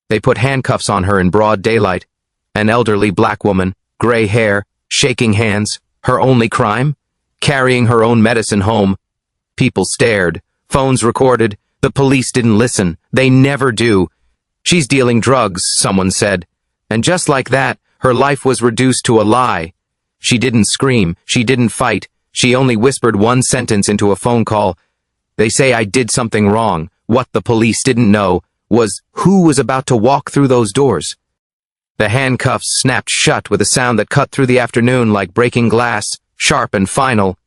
They put handcuffs on her in broad daylight. An elderly black woman, gray hair, shaking hands, her only crime? Carrying her own medicine home. People stared. Phones recorded. The police didn't listen. They never do. She's dealing drugs, someone said. And just like that, her life was reduced to a lie. She didn't scream. She didn't fight. She only whispered one sentence into a phone call. They say I did something wrong. What the police didn't know was who was about to walk through those doors. The handcuffs snapped shut with a sound that cut through the afternoon like breaking glass, sharp and final.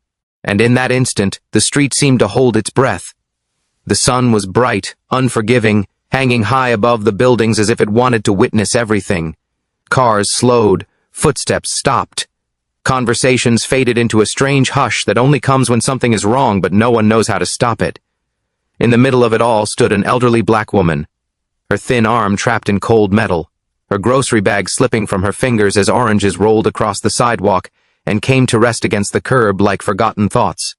And in that instant, the street seemed to hold its breath. The sun was bright, unforgiving, hanging high above the buildings as if it wanted to witness everything. Cars slowed, footsteps stopped. Conversations faded into a strange hush that only comes when something is wrong but no one knows how to stop it. In the middle of it all stood an elderly black woman, her thin arm trapped in cold metal, her grocery bag slipping from her fingers as oranges rolled across the sidewalk and came to rest against the curb like forgotten thoughts.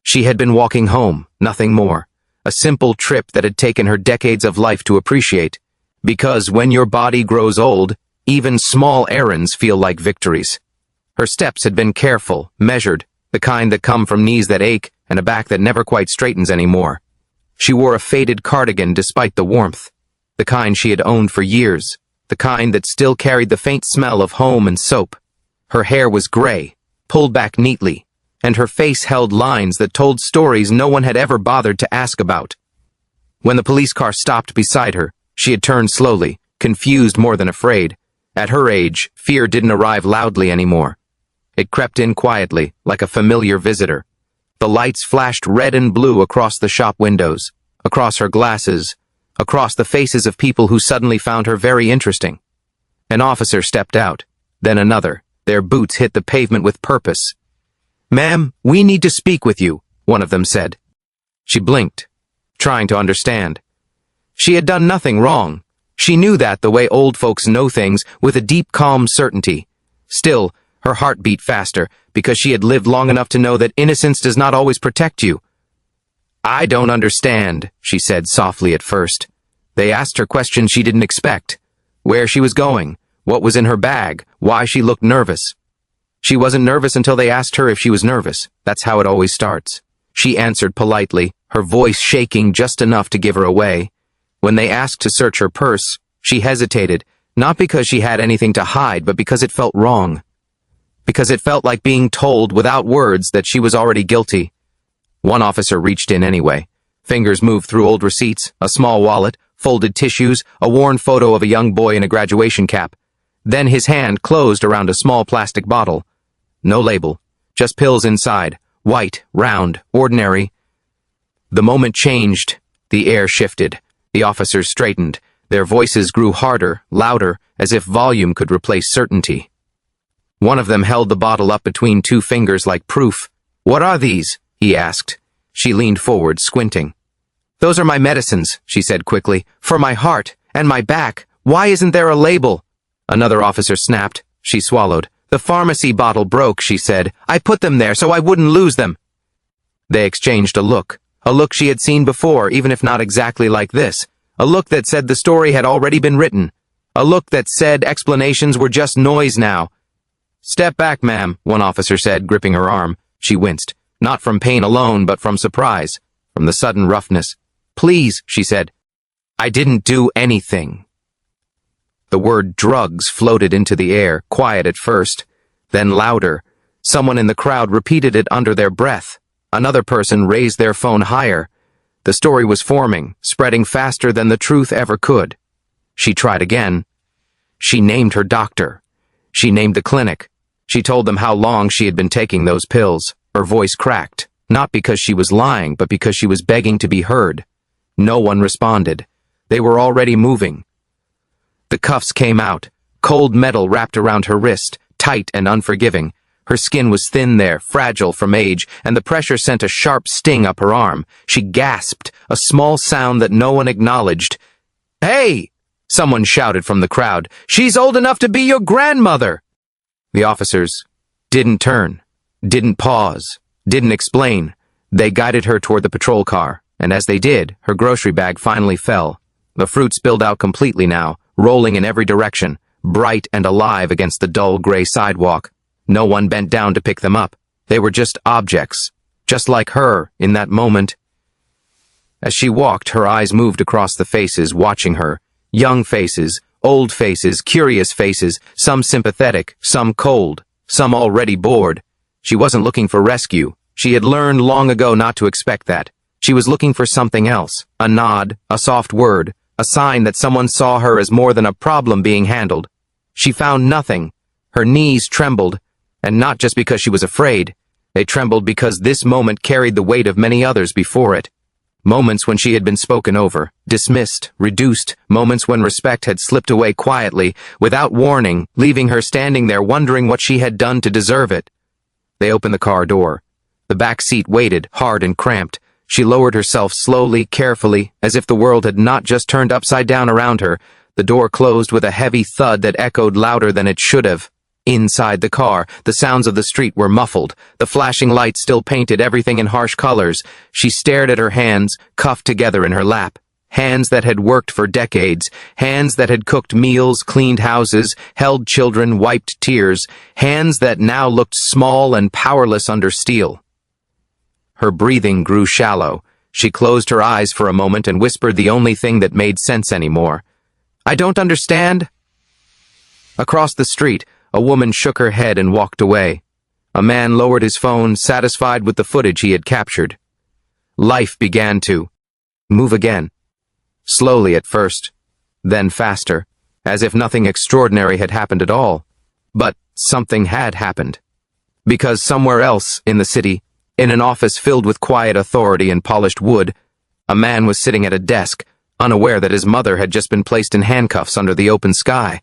She had been walking home, nothing more, a simple trip that had taken her decades of life to appreciate, because when your body grows old, even small errands feel like victories. Her steps had been careful, measured, the kind that come from knees that ache and a back that never quite straightens anymore. She wore a faded cardigan despite the warmth, the kind she had owned for years, the kind that still carried the faint smell of home and soap. Her hair was gray, pulled back neatly, and her face held lines that told stories no one had ever bothered to ask about. When the police car stopped beside her, she had turned slowly, confused more than afraid. At her age, fear didn't arrive loudly anymore. It crept in quietly, like a familiar visitor. The lights flashed red and blue across the shop windows, across her glasses, across the faces of people who suddenly found her very interesting. An officer stepped out, then another. Their boots hit the pavement with purpose. "Ma'am, we need to speak with you," one of them said. She blinked, trying to understand. She had done nothing wrong. She knew that the way old folks know things with a deep, calm certainty. Still, her heart beat faster, because she had lived long enough to know that innocence does not always protect you. "I don't understand," she said softly at first. They asked her questions she didn't expect. Where she was going, what was in her bag, why she looked nervous. She wasn't nervous until they asked her if she was nervous. That's how it always starts. She answered politely, her voice shaking just enough to give her away. When they asked to search her purse, she hesitated, not because she had anything to hide, but because it felt wrong. Because it felt like being told without words that she was already guilty. One officer reached in anyway. Fingers moved through old receipts, a small wallet, folded tissues, a worn photo of a young boy in a graduation cap. Then his hand closed around a small plastic bottle. No label, just pills inside, white, round, ordinary. The moment changed. The air shifted. The officers straightened. Their voices grew harder, louder, as if volume could replace certainty. One of them held the bottle up between two fingers like proof. "What are these?" he asked. She leaned forward, squinting. "Those are my medicines," she said quickly. "For my heart and my back. Why isn't there a label?" Another officer snapped. She swallowed. "The pharmacy bottle broke," she said. "I put them there so I wouldn't lose them." They exchanged a look she had seen before, even if not exactly like this. A look that said the story had already been written. A look that said explanations were just noise now. "Step back, ma'am," one officer said, gripping her arm. She winced, not from pain alone, but from surprise, from the sudden roughness. "Please," she said. "I didn't do anything." The word drugs floated into the air, quiet at first, then louder. Someone in the crowd repeated it under their breath. Another person raised their phone higher. The story was forming, spreading faster than the truth ever could. She tried again. She named her doctor. She named the clinic. She told them how long she had been taking those pills. Her voice cracked, not because she was lying, but because she was begging to be heard. No one responded. They were already moving. The cuffs came out, cold metal wrapped around her wrist, tight and unforgiving. Her skin was thin there, fragile from age, and the pressure sent a sharp sting up her arm. She gasped, a small sound that no one acknowledged. "Hey!" someone shouted from the crowd. "She's old enough to be your grandmother!" The officers didn't turn, didn't pause, didn't explain. They guided her toward the patrol car, and as they did, her grocery bag finally fell. The fruit spilled out completely now, rolling in every direction, bright and alive against the dull gray sidewalk. No one bent down to pick them up. They were just objects, just like her in that moment. As she walked, her eyes moved across the faces watching her. Young faces, old faces, curious faces, some sympathetic, some cold, some already bored. She wasn't looking for rescue. She had learned long ago not to expect that. She was looking for something else, a nod, a soft word, a sign that someone saw her as more than a problem being handled. She found nothing. Her knees trembled, and not just because she was afraid. They trembled because this moment carried the weight of many others before it. Moments when she had been spoken over, dismissed, reduced, moments when respect had slipped away quietly, without warning, leaving her standing there wondering what she had done to deserve it. They opened the car door. The back seat waited, hard and cramped. She lowered herself slowly, carefully, as if the world had not just turned upside down around her. The door closed with a heavy thud that echoed louder than it should have. Inside the car, the sounds of the street were muffled. The flashing lights still painted everything in harsh colors. She stared at her hands, cuffed together in her lap. Hands that had worked for decades. Hands that had cooked meals, cleaned houses, held children, wiped tears. Hands that now looked small and powerless under steel. Her breathing grew shallow. She closed her eyes for a moment and whispered the only thing that made sense anymore. "I don't understand." Across the street, a woman shook her head and walked away. A man lowered his phone, satisfied with the footage he had captured. Life began to move again. Slowly at first, then faster, as if nothing extraordinary had happened at all. But something had happened. Because somewhere else in the city, in an office filled with quiet authority and polished wood, a man was sitting at a desk, unaware that his mother had just been placed in handcuffs under the open sky.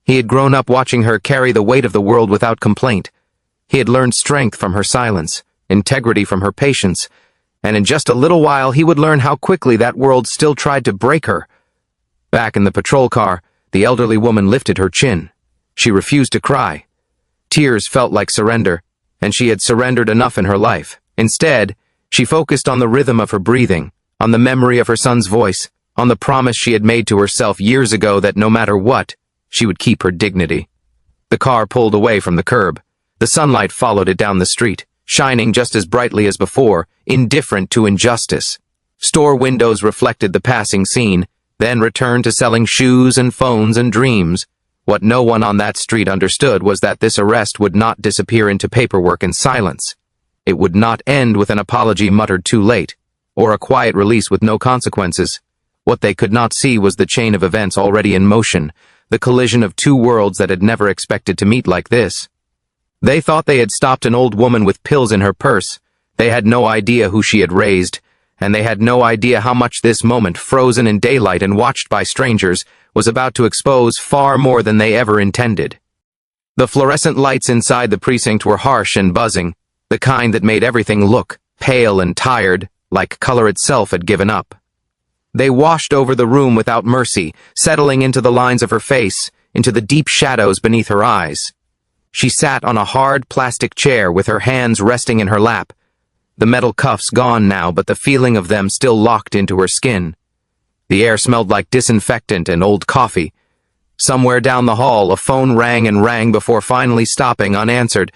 He had grown up watching her carry the weight of the world without complaint. He had learned strength from her silence, integrity from her patience, and in just a little while he would learn how quickly that world still tried to break her. Back in the patrol car, the elderly woman lifted her chin. She refused to cry. Tears felt like surrender, and she had surrendered enough in her life. Instead, she focused on the rhythm of her breathing, on the memory of her son's voice, on the promise she had made to herself years ago that no matter what, she would keep her dignity. The car pulled away from the curb. The sunlight followed it down the street, shining just as brightly as before, indifferent to injustice. Store windows reflected the passing scene, then returned to selling shoes and phones and dreams. What no one on that street understood was that this arrest would not disappear into paperwork and silence. It would not end with an apology muttered too late, or a quiet release with no consequences. What they could not see was the chain of events already in motion, the collision of two worlds that had never expected to meet like this. They thought they had stopped an old woman with pills in her purse. They had no idea who she had raised, and they had no idea how much this moment, frozen in daylight and watched by strangers, was about to expose far more than they ever intended. The fluorescent lights inside the precinct were harsh and buzzing, the kind that made everything look pale and tired, like color itself had given up. They washed over the room without mercy, settling into the lines of her face, into the deep shadows beneath her eyes. She sat on a hard plastic chair with her hands resting in her lap. The metal cuffs gone now, but the feeling of them still locked into her skin. The air smelled like disinfectant and old coffee. Somewhere down the hall, a phone rang and rang before finally stopping unanswered.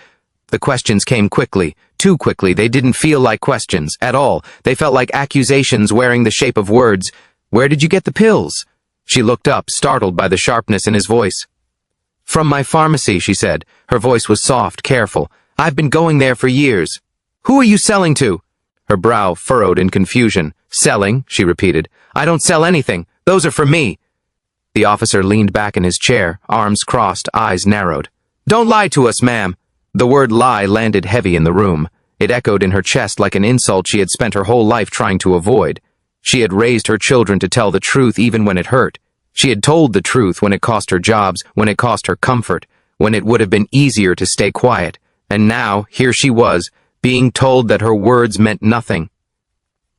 The questions came quickly, too quickly. They didn't feel like questions at all. They felt like accusations wearing the shape of words. "Where did you get the pills?" She looked up, startled by the sharpness in his voice. "From my pharmacy," she said. Her voice was soft, careful. "I've been going there for years." "Who are you selling to?" Her brow furrowed in confusion. "Selling," she repeated. "I don't sell anything. Those are for me." The officer leaned back in his chair, arms crossed, eyes narrowed. "Don't lie to us, ma'am." The word lie landed heavy in the room. It echoed in her chest like an insult she had spent her whole life trying to avoid. She had raised her children to tell the truth even when it hurt. She had told the truth when it cost her jobs, when it cost her comfort, when it would have been easier to stay quiet. And now, here she was, being told that her words meant nothing.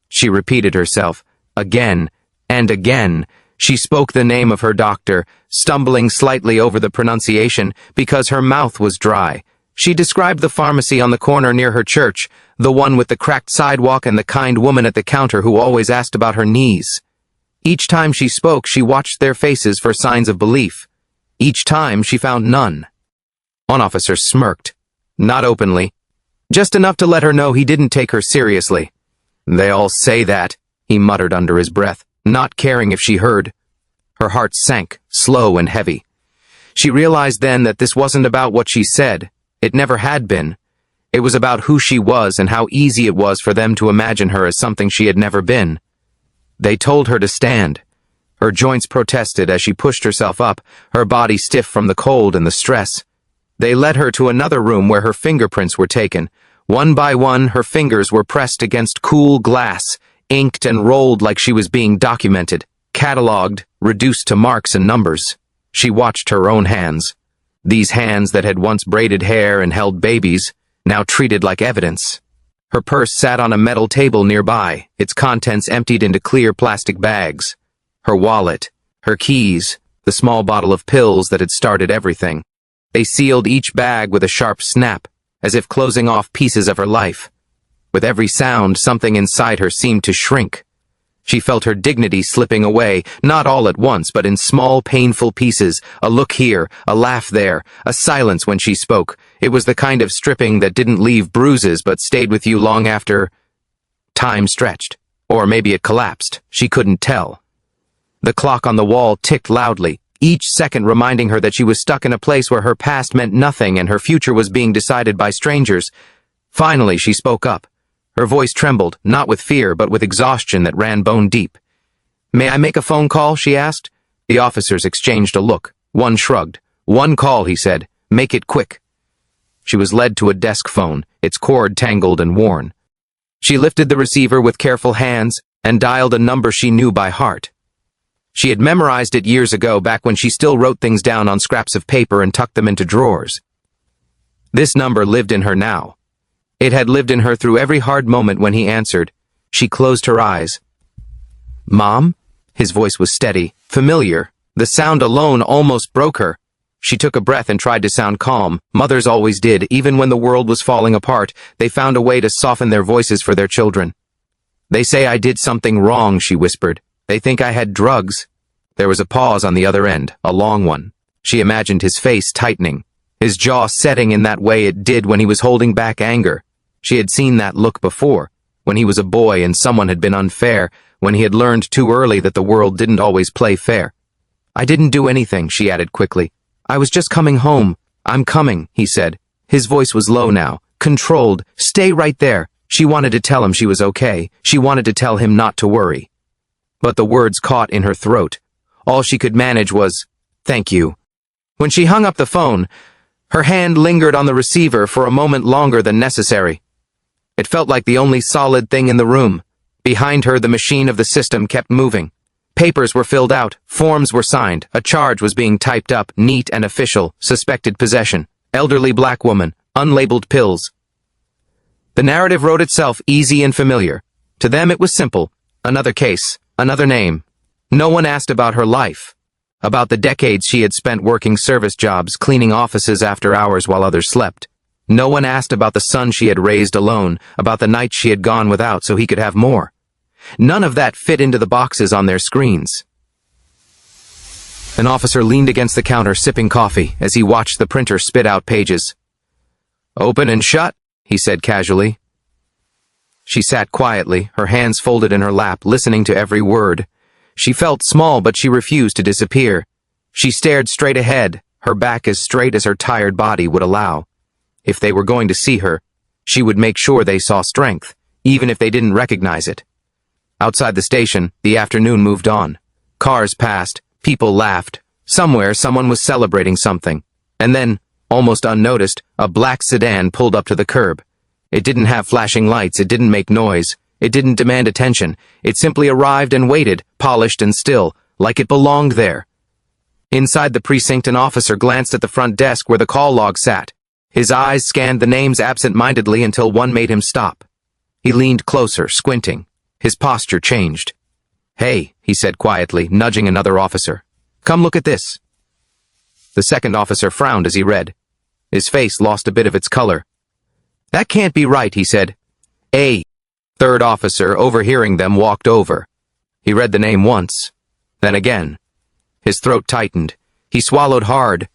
She repeated herself, again and again. She spoke the name of her doctor, stumbling slightly over the pronunciation because her mouth was dry. She described the pharmacy on the corner near her church, the one with the cracked sidewalk and the kind woman at the counter who always asked about her knees. Each time she spoke, she watched their faces for signs of belief. Each time, she found none. One officer smirked. Not openly. Just enough to let her know he didn't take her seriously. "They all say that," he muttered under his breath, not caring if she heard. Her heart sank, slow and heavy. She realized then that this wasn't about what she said. It never had been. It was about who she was and how easy it was for them to imagine her as something she had never been. They told her to stand. Her joints protested as she pushed herself up, her body stiff from the cold and the stress. They led her to another room where her fingerprints were taken. One by one, her fingers were pressed against cool glass, inked and rolled like she was being documented, catalogued, reduced to marks and numbers. She watched her own hands. These hands that had once braided hair and held babies, now treated like evidence. Her purse sat on a metal table nearby, its contents emptied into clear plastic bags. Her wallet, her keys, the small bottle of pills that had started everything. They sealed each bag with a sharp snap, as if closing off pieces of her life. With every sound, something inside her seemed to shrink. She felt her dignity slipping away, not all at once, but in small, painful pieces, a look here, a laugh there, a silence when she spoke. It was the kind of stripping that didn't leave bruises but stayed with you long after time stretched. Or maybe it collapsed. She couldn't tell. The clock on the wall ticked loudly, each second reminding her that she was stuck in a place where her past meant nothing and her future was being decided by strangers. Finally, she spoke up. Her voice trembled, not with fear, but with exhaustion that ran bone deep. "May I make a phone call?" she asked. The officers exchanged a look. One shrugged. "One call," he said. "Make it quick." She was led to a desk phone, its cord tangled and worn. She lifted the receiver with careful hands and dialed a number she knew by heart. She had memorized it years ago, back when she still wrote things down on scraps of paper and tucked them into drawers. This number lived in her now. It had lived in her through every hard moment when he answered. She closed her eyes. "Mom?" His voice was steady, familiar. The sound alone almost broke her. She took a breath and tried to sound calm. Mothers always did. Even when the world was falling apart, they found a way to soften their voices for their children. "They say I did something wrong," she whispered. "They think I had drugs." There was a pause on the other end, a long one. She imagined his face tightening, his jaw setting in that way it did when he was holding back anger. She had seen that look before, when he was a boy and someone had been unfair, when he had learned too early that the world didn't always play fair. "I didn't do anything," she added quickly. "I was just coming home." "I'm coming," he said. His voice was low now, controlled. "Stay right there." She wanted to tell him she was okay. She wanted to tell him not to worry. But the words caught in her throat. All she could manage was, "Thank you." When she hung up the phone, her hand lingered on the receiver for a moment longer than necessary. It felt like the only solid thing in the room. Behind her, the machine of the system kept moving. Papers were filled out, forms were signed, a charge was being typed up, neat and official, suspected possession, elderly black woman, unlabeled pills. The narrative wrote itself, easy and familiar. To them it was simple. Another case, another name. No one asked about her life, about the decades she had spent working service jobs, cleaning offices after hours while others slept. No one asked about the son she had raised alone, about the nights she had gone without so he could have more. None of that fit into the boxes on their screens. An officer leaned against the counter sipping coffee as he watched the printer spit out pages. "Open and shut," he said casually. She sat quietly, her hands folded in her lap, listening to every word. She felt small, but she refused to disappear. She stared straight ahead, her back as straight as her tired body would allow. If they were going to see her, she would make sure they saw strength, even if they didn't recognize it. Outside the station, the afternoon moved on. Cars passed, people laughed. Somewhere, someone was celebrating something. And then, almost unnoticed, a black sedan pulled up to the curb. It didn't have flashing lights, it didn't make noise. It didn't demand attention. It simply arrived and waited, polished and still, like it belonged there. Inside the precinct, an officer glanced at the front desk where the call log sat. His eyes scanned the names absent-mindedly until one made him stop. He leaned closer, squinting. His posture changed. "Hey," he said quietly, nudging another officer. "Come look at this." The second officer frowned as he read. His face lost a bit of its color. "That can't be right," he said. "A third officer, overhearing them, walked over. He read the name once, then again. His throat tightened. He swallowed hard.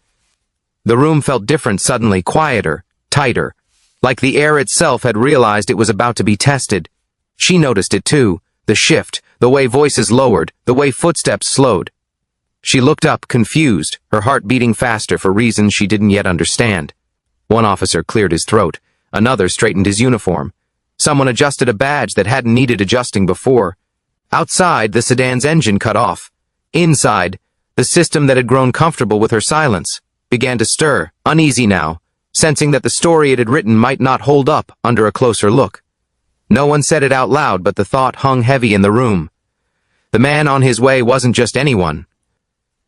The room felt different suddenly, quieter, tighter, like the air itself had realized it was about to be tested. She noticed it too, the shift, the way voices lowered, the way footsteps slowed. She looked up, confused, her heart beating faster for reasons she didn't yet understand. One officer cleared his throat. Another straightened his uniform. Someone adjusted a badge that hadn't needed adjusting before. Outside, the sedan's engine cut off. Inside, the system that had grown comfortable with her silence began to stir, uneasy now, sensing that the story it had written might not hold up under a closer look. No one said it out loud, but the thought hung heavy in the room. The man on his way wasn't just anyone.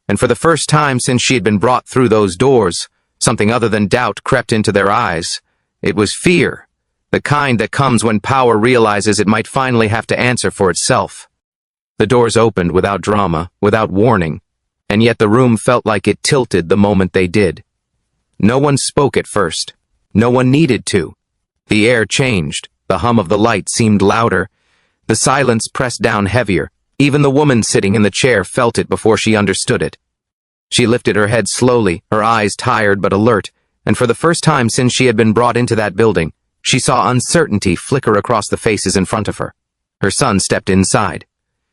And for the first time since she had been brought through those doors, something other than doubt crept into their eyes. It was fear, the kind that comes when power realizes it might finally have to answer for itself. The doors opened without drama, without warning, and yet the room felt like it tilted the moment they did. No one spoke at first. No one needed to. The air changed. The hum of the light seemed louder. The silence pressed down heavier. Even the woman sitting in the chair felt it before she understood it. She lifted her head slowly, her eyes tired but alert, and for the first time since she had been brought into that building, she saw uncertainty flicker across the faces in front of her. Her son stepped inside.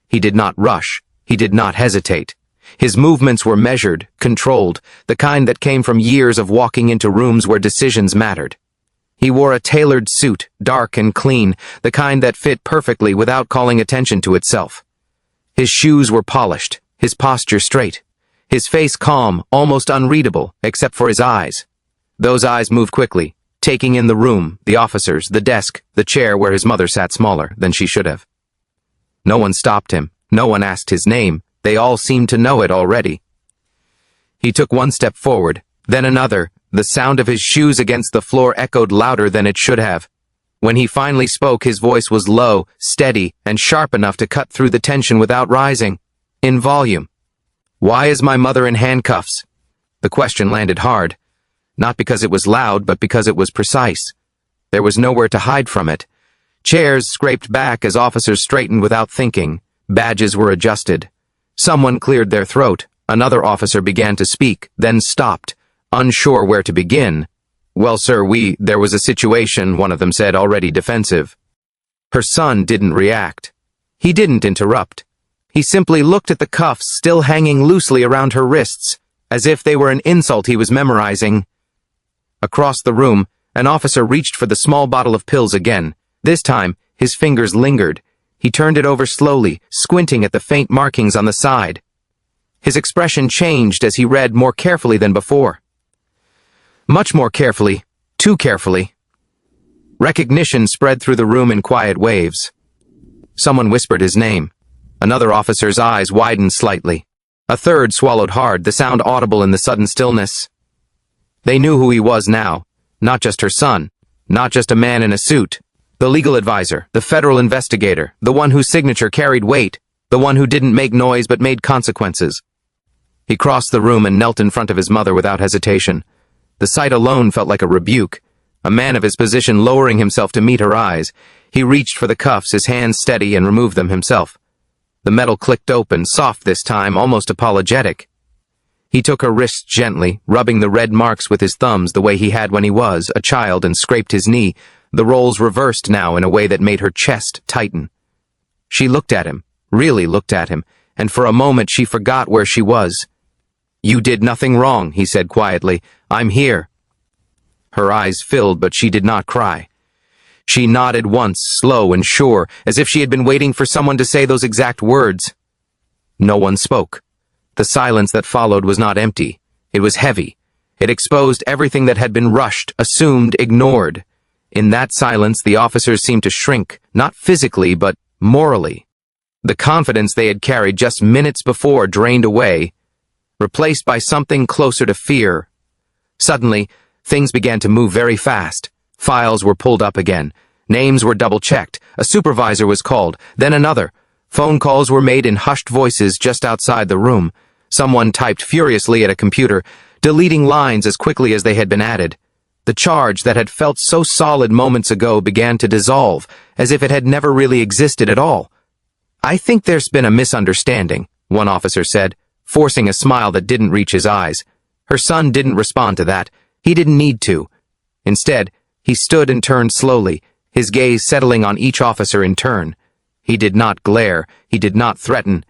He did not rush. He did not hesitate. His movements were measured, controlled, the kind that came from years of walking into rooms where decisions mattered. He wore a tailored suit, dark and clean, the kind that fit perfectly without calling attention to itself. His shoes were polished, his posture straight, his face calm, almost unreadable, except for his eyes. Those eyes moved quickly, taking in the room, the officers, the desk, the chair where his mother sat smaller than she should have. No one stopped him. No one asked his name. They all seemed to know it already. He took one step forward, then another. The sound of his shoes against the floor echoed louder than it should have. When he finally spoke, his voice was low, steady, and sharp enough to cut through the tension without rising. In volume. "Why is my mother in handcuffs?" The question landed hard. Not because it was loud, but because it was precise. There was nowhere to hide from it. Chairs scraped back as officers straightened without thinking. Badges were adjusted. Someone cleared their throat. Another officer began to speak, then stopped, unsure where to begin. "Well, sir, there was a situation," one of them said, already defensive. Her son didn't react. He didn't interrupt. He simply looked at the cuffs still hanging loosely around her wrists, as if they were an insult he was memorizing. Across the room, an officer reached for the small bottle of pills again. This time, his fingers lingered. He turned it over slowly, squinting at the faint markings on the side. His expression changed as he read more carefully than before. Much more carefully, too carefully. Recognition spread through the room in quiet waves. Someone whispered his name. Another officer's eyes widened slightly. A third swallowed hard, the sound audible in the sudden stillness. They knew who he was now. Not just her son. Not just a man in a suit. The legal advisor, the federal investigator, the one whose signature carried weight, the one who didn't make noise but made consequences. He crossed the room and knelt in front of his mother without hesitation. The sight alone felt like a rebuke. A man of his position lowering himself to meet her eyes. He reached for the cuffs, his hands steady, and removed them himself. The metal clicked open, soft this time, almost apologetic. He took her wrists gently, rubbing the red marks with his thumbs the way he had when he was a child, and scraped his knee, the roles reversed now in a way that made her chest tighten. She looked at him, really looked at him, and for a moment she forgot where she was. "You did nothing wrong," he said quietly. "I'm here." Her eyes filled, but she did not cry. She nodded once, slow and sure, as if she had been waiting for someone to say those exact words. No one spoke. The silence that followed was not empty. It was heavy. It exposed everything that had been rushed, assumed, ignored. In that silence, the officers seemed to shrink, not physically, but morally. The confidence they had carried just minutes before drained away, replaced by something closer to fear. Suddenly, things began to move very fast. Files were pulled up again. Names were double-checked. A supervisor was called, then another. Phone calls were made in hushed voices just outside the room. Someone typed furiously at a computer, deleting lines as quickly as they had been added. The charge that had felt so solid moments ago began to dissolve, as if it had never really existed at all. "I think there's been a misunderstanding," one officer said, forcing a smile that didn't reach his eyes. Her son didn't respond to that. He didn't need to. Instead, he stood and turned slowly, his gaze settling on each officer in turn. He did not glare, he did not threaten.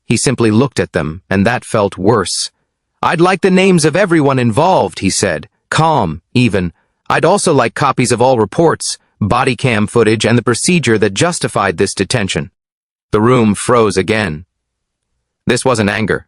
He simply looked at them, and that felt worse. "I'd like the names of everyone involved," he said, calm, even. "I'd also like copies of all reports, body cam footage, and the procedure that justified this detention." The room froze again. This wasn't anger.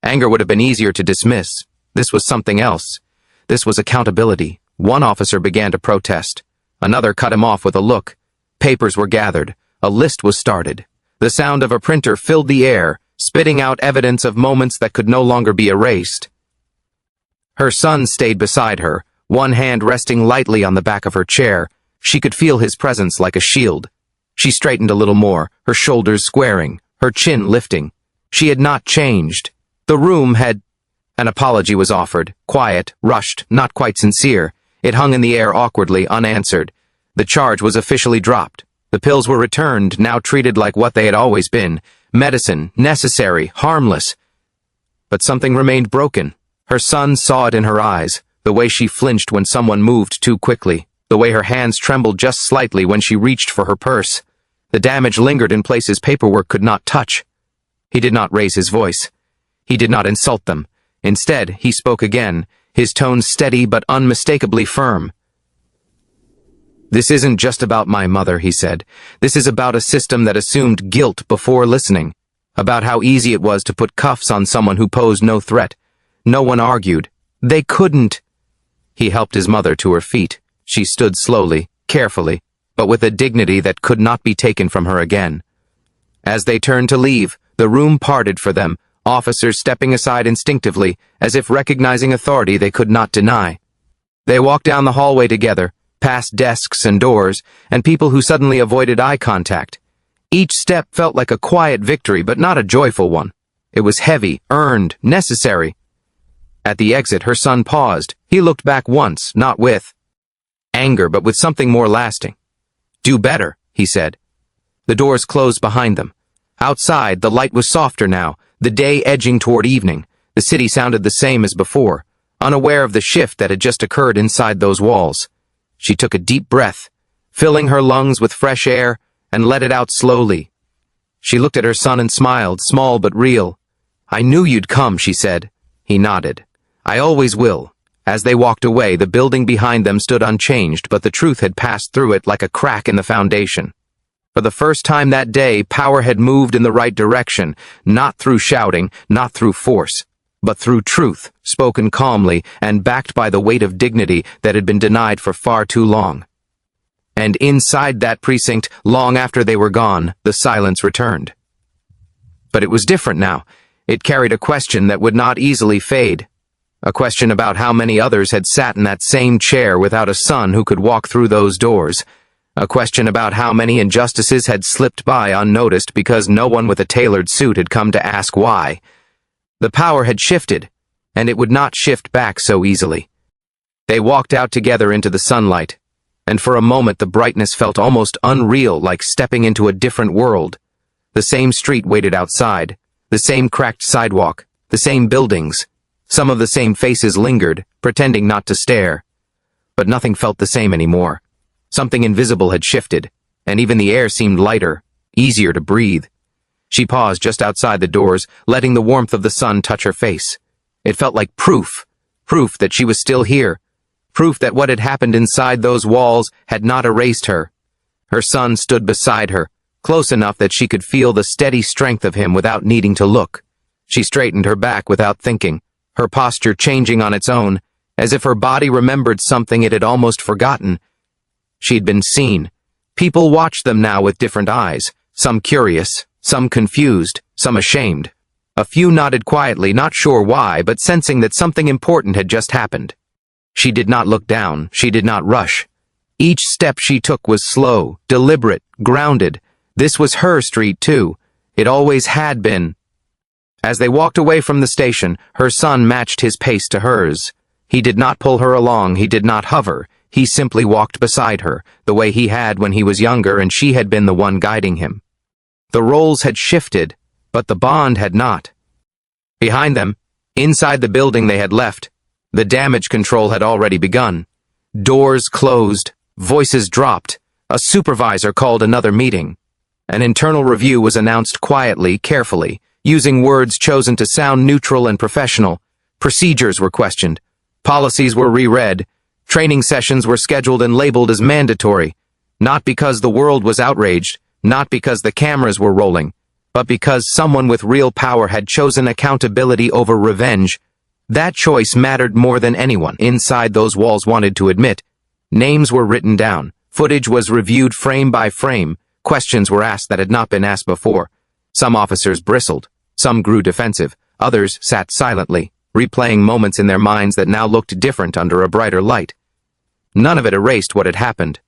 Anger would have been easier to dismiss. This was something else. This was accountability. One officer began to protest. Another cut him off with a look. Papers were gathered. A list was started. The sound of a printer filled the air, spitting out evidence of moments that could no longer be erased. Her son stayed beside her, one hand resting lightly on the back of her chair. She could feel his presence like a shield. She straightened a little more, her shoulders squaring, her chin lifting. She had not changed. The room had... An apology was offered, quiet, rushed, not quite sincere. It hung in the air awkwardly, unanswered. The charge was officially dropped. The pills were returned, now treated like what they had always been. Medicine, necessary, harmless. But something remained broken. Her son saw it in her eyes, the way she flinched when someone moved too quickly, the way her hands trembled just slightly when she reached for her purse. The damage lingered in places paperwork could not touch. He did not raise his voice. He did not insult them. Instead, he spoke again, his tone steady but unmistakably firm. "This isn't just about my mother," he said. "This is about a system that assumed guilt before listening, about how easy it was to put cuffs on someone who posed no threat. No one argued. They couldn't." He helped his mother to her feet. She stood slowly, carefully, but with a dignity that could not be taken from her again. As they turned to leave, the room parted for them, officers stepping aside instinctively, as if recognizing authority they could not deny. They walked down the hallway together, past desks and doors, and people who suddenly avoided eye contact. Each step felt like a quiet victory, but not a joyful one. It was heavy, earned, necessary. At the exit, her son paused. He looked back once, not with anger, but with something more lasting. "Do better," he said. The doors closed behind them. Outside, the light was softer now, the day edging toward evening. The city sounded the same as before, unaware of the shift that had just occurred inside those walls. She took a deep breath, filling her lungs with fresh air, and let it out slowly. She looked at her son and smiled, small but real. "I knew you'd come," she said. He nodded. "I always will." As they walked away, the building behind them stood unchanged, but the truth had passed through it like a crack in the foundation. For the first time that day, power had moved in the right direction, not through shouting, not through force, but through truth, spoken calmly and backed by the weight of dignity that had been denied for far too long. And inside that precinct, long after they were gone, the silence returned. But it was different now. It carried a question that would not easily fade. A question about how many others had sat in that same chair without a son who could walk through those doors. A question about how many injustices had slipped by unnoticed because no one with a tailored suit had come to ask why. The power had shifted, and it would not shift back so easily. They walked out together into the sunlight, and for a moment the brightness felt almost unreal, like stepping into a different world. The same street waited outside, the same cracked sidewalk, the same buildings. Some of the same faces lingered, pretending not to stare. But nothing felt the same anymore. Something invisible had shifted, and even the air seemed lighter, easier to breathe. She paused just outside the doors, letting the warmth of the sun touch her face. It felt like proof that she was still here, proof that what had happened inside those walls had not erased her. Her son stood beside her, close enough that she could feel the steady strength of him without needing to look. She straightened her back without thinking, her posture changing on its own, as if her body remembered something it had almost forgotten. She'd been seen. People watched them now with different eyes, some curious, some confused, some ashamed. A few nodded quietly, not sure why, but sensing that something important had just happened. She did not look down, she did not rush. Each step she took was slow, deliberate, grounded. This was her street, too. It always had been. As they walked away from the station, her son matched his pace to hers. He did not pull her along, he did not hover. He simply walked beside her, the way he had when he was younger and she had been the one guiding him. The roles had shifted, but the bond had not. Behind them, inside the building they had left, the damage control had already begun. Doors closed, voices dropped, a supervisor called another meeting. An internal review was announced quietly, carefully, using words chosen to sound neutral and professional. Procedures were questioned. Policies were reread. Training sessions were scheduled and labeled as mandatory. Not because the world was outraged, not because the cameras were rolling, but because someone with real power had chosen accountability over revenge. That choice mattered more than anyone inside those walls wanted to admit. Names were written down. Footage was reviewed frame by frame. Questions were asked that had not been asked before. Some officers bristled. Some grew defensive. Others sat silently, replaying moments in their minds that now looked different under a brighter light. None of it erased what had happened,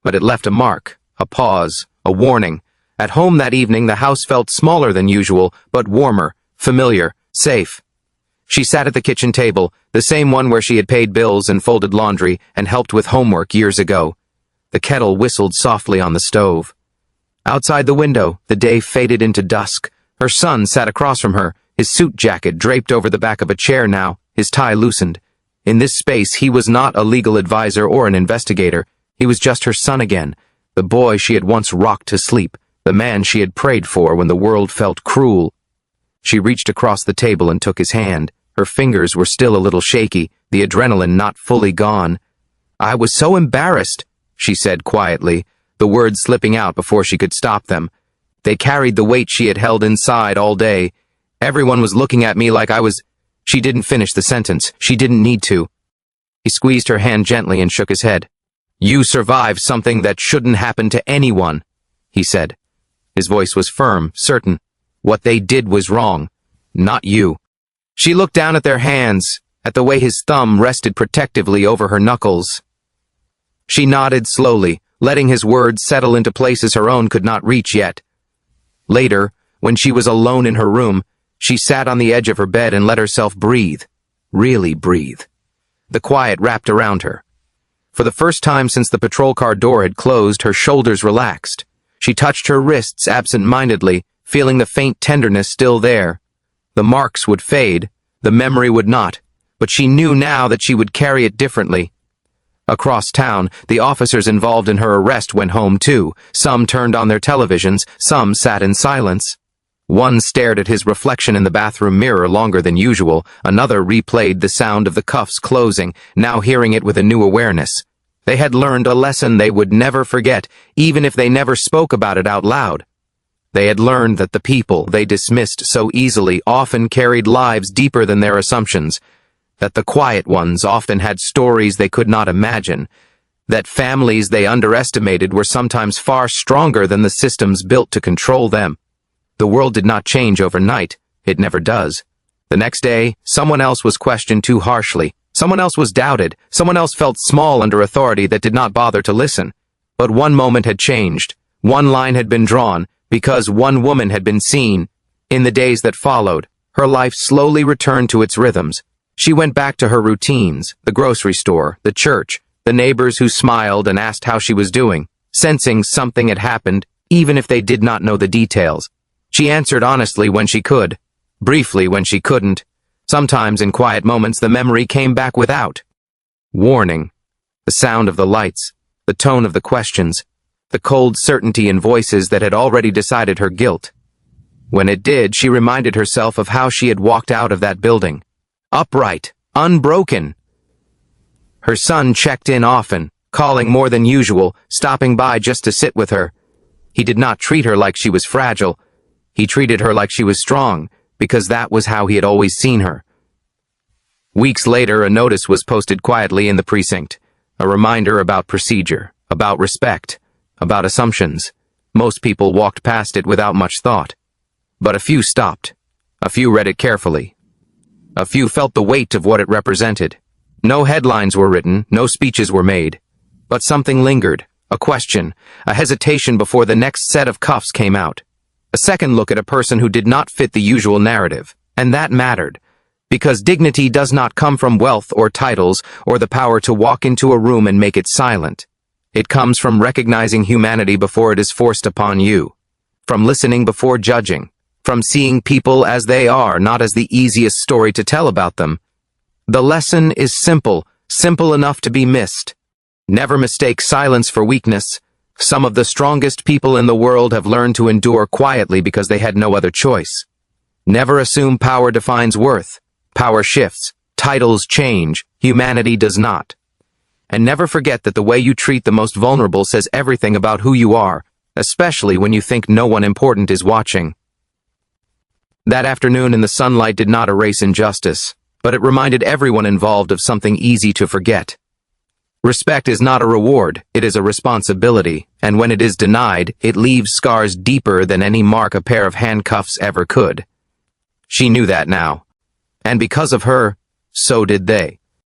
but it left a mark, a pause, a warning. At home that evening, the house felt smaller than usual, but warmer, familiar, safe. She sat at the kitchen table, the same one where she had paid bills and folded laundry and helped with homework years ago. The kettle whistled softly on the stove. Outside the window, the day faded into dusk. Her son sat across from her, his suit jacket draped over the back of a chair now, his tie loosened. In this space, he was not a legal advisor or an investigator. He was just her son again, the boy she had once rocked to sleep, the man she had prayed for when the world felt cruel. She reached across the table and took his hand. Her fingers were still a little shaky, the adrenaline not fully gone. "I was so embarrassed," she said quietly, the words slipping out before she could stop them. They carried the weight she had held inside all day. Everyone was looking at me like I was... She didn't finish the sentence. She didn't need to. He squeezed her hand gently and shook his head. "You survived something that shouldn't happen to anyone," he said. His voice was firm, certain. What they did was wrong. Not you. She looked down at their hands, at the way his thumb rested protectively over her knuckles. She nodded slowly, letting his words settle into places her own could not reach yet. Later, when she was alone in her room, she sat on the edge of her bed and let herself breathe. Really breathe. The quiet wrapped around her. For the first time since the patrol car door had closed, her shoulders relaxed. She touched her wrists absent-mindedly, feeling the faint tenderness still there. The marks would fade, the memory would not, but she knew now that she would carry it differently. Across town, the officers involved in her arrest went home too. Some turned on their televisions, some sat in silence. One stared at his reflection in the bathroom mirror longer than usual, another replayed the sound of the cuffs closing, now hearing it with a new awareness. They had learned a lesson they would never forget, even if they never spoke about it out loud. They had learned that the people they dismissed so easily often carried lives deeper than their assumptions, that the quiet ones often had stories they could not imagine, that families they underestimated were sometimes far stronger than the systems built to control them. The world did not change overnight. It never does. The next day, someone else was questioned too harshly. Someone else was doubted. Someone else felt small under authority that did not bother to listen. But one moment had changed. One line had been drawn, because one woman had been seen. In the days that followed, her life slowly returned to its rhythms. She went back to her routines, the grocery store, the church, the neighbors who smiled and asked how she was doing, sensing something had happened, even if they did not know the details. She answered honestly when she could, briefly when she couldn't. Sometimes in quiet moments the memory came back without warning. The sound of the lights, the tone of the questions, the cold certainty in voices that had already decided her guilt. When it did, she reminded herself of how she had walked out of that building. Upright, unbroken. Her son checked in often, calling more than usual, stopping by just to sit with her. He did not treat her like she was fragile. He treated her like she was strong, because that was how he had always seen her. Weeks later, a notice was posted quietly in the precinct, a reminder about procedure, about respect, about assumptions. Most people walked past it without much thought. But a few stopped. A few read it carefully. A few felt the weight of what it represented. No headlines were written, no speeches were made. But something lingered, a question, a hesitation before the next set of cuffs came out. A second look at a person who did not fit the usual narrative. And that mattered, because dignity does not come from wealth or titles or the power to walk into a room and make it silent. It comes from recognizing humanity before it is forced upon you. from listening before judging, from seeing people as they are, not as the easiest story to tell about them. The lesson is simple, simple enough to be missed. Never mistake silence for weakness. Some of the strongest people in the world have learned to endure quietly because they had no other choice. Never assume power defines worth. Power shifts, titles change, humanity does not. And never forget that the way you treat the most vulnerable says everything about who you are, especially when you think no one important is watching. That afternoon in the sunlight did not erase injustice, but it reminded everyone involved of something easy to forget. Respect is not a reward, it is a responsibility, and when it is denied, it leaves scars deeper than any mark a pair of handcuffs ever could. She knew that now. And because of her, so did they.